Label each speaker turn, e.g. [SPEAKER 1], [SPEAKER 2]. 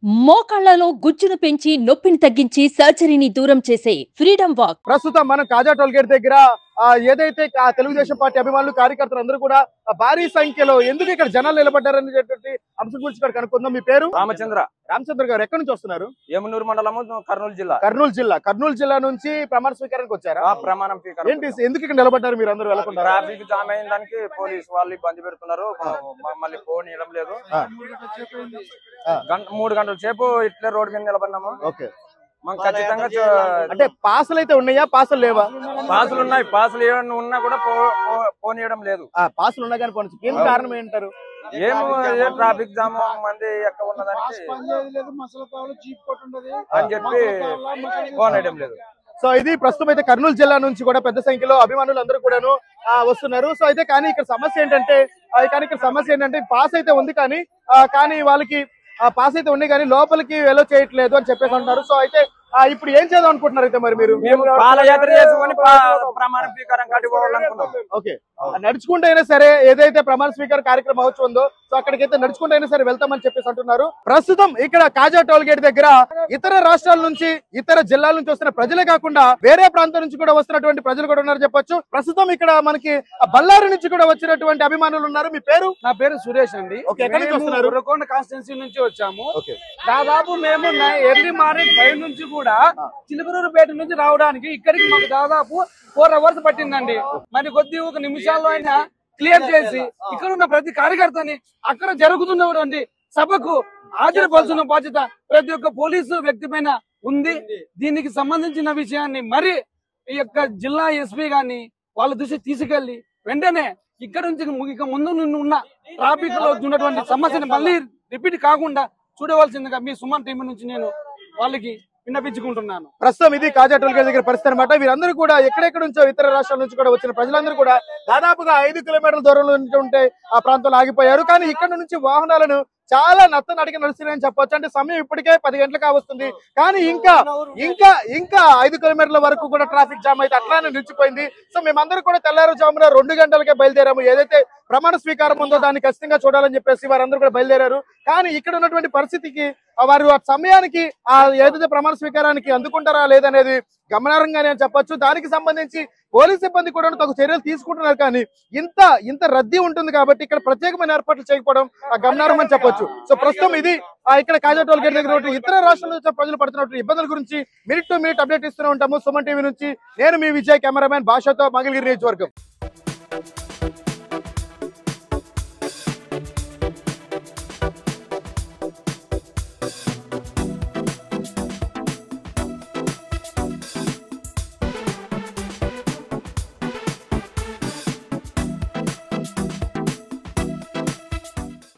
[SPEAKER 1] మోకాళ్లలో గుజ్జును పెంచి నొప్పిని తగ్గించి సర్జరీని దూరం చేసే ఫ్రీడమ్ వాక్.
[SPEAKER 2] ప్రస్తుతం మనం కాజా టోల్ గేట్ దగ్గర ఏదైతే తెలుగుదేశం పార్టీ అభిమానులు కార్యకర్తలు అందరూ కూడా భారీ సంఖ్యలో ఎందుకు ఇక్కడ జనాలు నిలబడ్డారనేటువంటి అంశం గురించి ఇక్కడ కనుక్కుందాం. మీ పేరు? రామచంద్ర గారు. ఎక్కడి నుంచి వస్తున్నారు?
[SPEAKER 3] ఏమనూరు మండలము,
[SPEAKER 2] కర్నూలు జిల్లా నుంచి ప్రమాణ స్వీకారానికి వచ్చారా?
[SPEAKER 3] ప్రమాణం
[SPEAKER 2] ఏంటి, ఎందుకు ఇక్కడ నిలబడ్డారు మీరు అందరూ? వెళ్ళకుండా
[SPEAKER 3] ట్రాఫిక్ జామ్ అయిన దానికి పోలీసు వాళ్ళు ఇబ్బంది పెడుతున్నారు. మళ్ళీ ఫోన్ ఇవ్వడం లేదు. 3 గంటల సేపు ఇట్లే రోడ్డు మీద నిలబడినాము.
[SPEAKER 2] ఓకే,
[SPEAKER 3] ఖచ్చితంగా
[SPEAKER 2] అంటే పాసులు అయితే ఉన్నాయా, పాసులు లేవా?
[SPEAKER 3] పాసులు ఉన్నాయి. పాసులు ఏమన్నా ఉన్నా కూడా ఫోన్ ఇవ్వడం లేదు.
[SPEAKER 2] పాసులు ఉన్నా కానీ పోనీ, ఏం కారణం ఏంటారు?
[SPEAKER 3] ఏమో ట్రాఫిక్ జామ్ మంది ఎక్కడ ఉన్నదానికి అని చెప్పి ఫోన్ వేయడం లేదు.
[SPEAKER 2] సో ఇది ప్రస్తుతం అయితే కర్నూలు జిల్లా నుంచి కూడా పెద్ద సంఖ్యలో అభిమానులు అందరూ కూడాను వస్తున్నారు. సో అయితే కానీ ఇక్కడ సమస్య ఏంటంటే పాస్ అయితే ఉంది కానీ వాళ్ళకి పాస్ అయితే ఉంది కానీ లోపలికి వెళ్ళ చేయట్లేదు అని చెప్పేసి అంటున్నారు. సో అయితే ఇప్పుడు ఏం చేద్దాం అనుకుంటున్నారు అయితే మరి మీరు?
[SPEAKER 3] పాదయాత్ర చేసుకొని ప్రమాణ స్వీకారం కట్టుకోవాలనుకున్నాం.
[SPEAKER 2] ఓకే, నడుచుకుంటూ అయినా సరే ఏదైతే ప్రమాణ స్వీకార కార్యక్రమం అవచ్చు ఉందో సో అక్కడికైతే నడుచుకుంటూ అయినా సరే వెళ్తామని చెప్పేసి అంటున్నారు. ప్రస్తుతం ఇక్కడ కాజా టోల్ గేట్ దగ్గర ఇతర రాష్ట్రాల నుంచి, ఇతర జిల్లాల నుంచి వస్తున్న ప్రజలే కాకుండా వేరే ప్రాంతం నుంచి కూడా వస్తున్నటువంటి ప్రజలు కూడా ఉన్నారు చెప్పొచ్చు. ప్రస్తుతం ఇక్కడ మనకి బళ్ళారి నుంచి కూడా వచ్చినటువంటి అభిమానులు ఉన్నారు. మీ పేరు?
[SPEAKER 4] నా పేరు సురేష్ అండి.
[SPEAKER 2] ఎక్కడి నుంచి వస్తున్నారు?
[SPEAKER 4] ఉరవకొండ కాన్స్టిట్యున్సీ నుంచి వచ్చాము. దాదాపు మేము ఎర్లీ మార్నింగ్ 5 నుంచి కూడా చిలుకూరుపేట నుంచి రావడానికి ఇక్కడికి మాకు దాదాపు 4 అవర్స్ పట్టిందండి. మరి కొద్ది ఒక నిమిషాల్లో అయినా క్లియర్ చేసి ఇక్కడ ఉన్న ప్రతి కార్యకర్తని అక్కడ జరుగుతున్నటువంటి సభకు హాజరుపరుచున్న బాధ్యత ప్రతి ఒక్క పోలీసు వ్యక్తి పైన ఉంది. దీనికి సంబంధించిన విషయాన్ని మరి ఈ యొక్క జిల్లా ఎస్పీ గాని వాళ్ళ దృష్టికి తీసుకెళ్లి వెంటనే ఇక్కడ నుంచి ఇక ముందు ఉన్న ట్రాఫిక్ లో ఉన్నటువంటి సమస్యని మళ్ళీ రిపీట్ కాకుండా చూడవలసిందిగా మీ సుమన్ టీం నుంచి నేను వాళ్ళకి విన్నపించుకుంటున్నాను.
[SPEAKER 2] ప్రస్తుతం ఇది కాజా టోల్ గేట్ దగ్గర పరిస్థితి అనమాట. వీరందరూ కూడా ఎక్కడెక్కడ నుంచో ఇతర రాష్ట్రాల నుంచి కూడా వచ్చిన ప్రజలందరూ కూడా దాదాపుగా 5 కిలోమీటర్ల దూరంలో ఉంటే ఆ ప్రాంతంలో ఆగిపోయారు. కానీ ఇక్కడ నుంచి వాహనాలను చాలా నత్తనడికి నడుస్తున్నాయని చెప్పొచ్చు. అంటే సమయం ఇప్పటికే 10 గంటలకు కావస్తుంది కానీ ఇంకా 5 కిలోమీటర్ల వరకు కూడా ట్రాఫిక్ జామ్ అయితే అట్లానే నిలిచిపోయింది. సో మేమందరూ కూడా తెల్లారుజామున 2 గంటలకే బయలుదేరాము. ఏదైతే ప్రమాణ స్వీకారం ఉందో దాన్ని ఖచ్చితంగా చూడాలని చెప్పేసి వారందరూ కూడా బయలుదేరారు. కానీ ఇక్కడ ఉన్నటువంటి పరిస్థితికి వారు ఆ సమయానికి ఏదైతే ప్రమాణ స్వీకారానికి అందుకుంటారా లేదనేది గమనార్హంగానే అని చెప్పొచ్చు. దానికి సంబంధించి పోలీస్ సిబ్బంది కూడా తగు చర్యలు తీసుకుంటున్నారు. కానీ ఇంత రద్దీ ఉంటుంది కాబట్టి ఇక్కడ ప్రత్యేకమైన ఏర్పాట్లు చేయకపోవడం గమనార్హం అని చెప్పొచ్చు. సో ప్రస్తుతం ఇది ఇక్కడ కాజా టోల్ గేట్ దగ్గర ఇతర రాష్ట్రాల నుంచి ప్రజలు పడుతున్నటువంటి ఇబ్బందుల గురించి మినిట్ టు మినిట్ అప్డేట్ ఇస్తూనే ఉంటాము. సుమన్ టీవీ నుంచి నేను మీ విజయ్, కెమెరామెన్ భాషతో మంగళగిరి నియోజకవర్గం.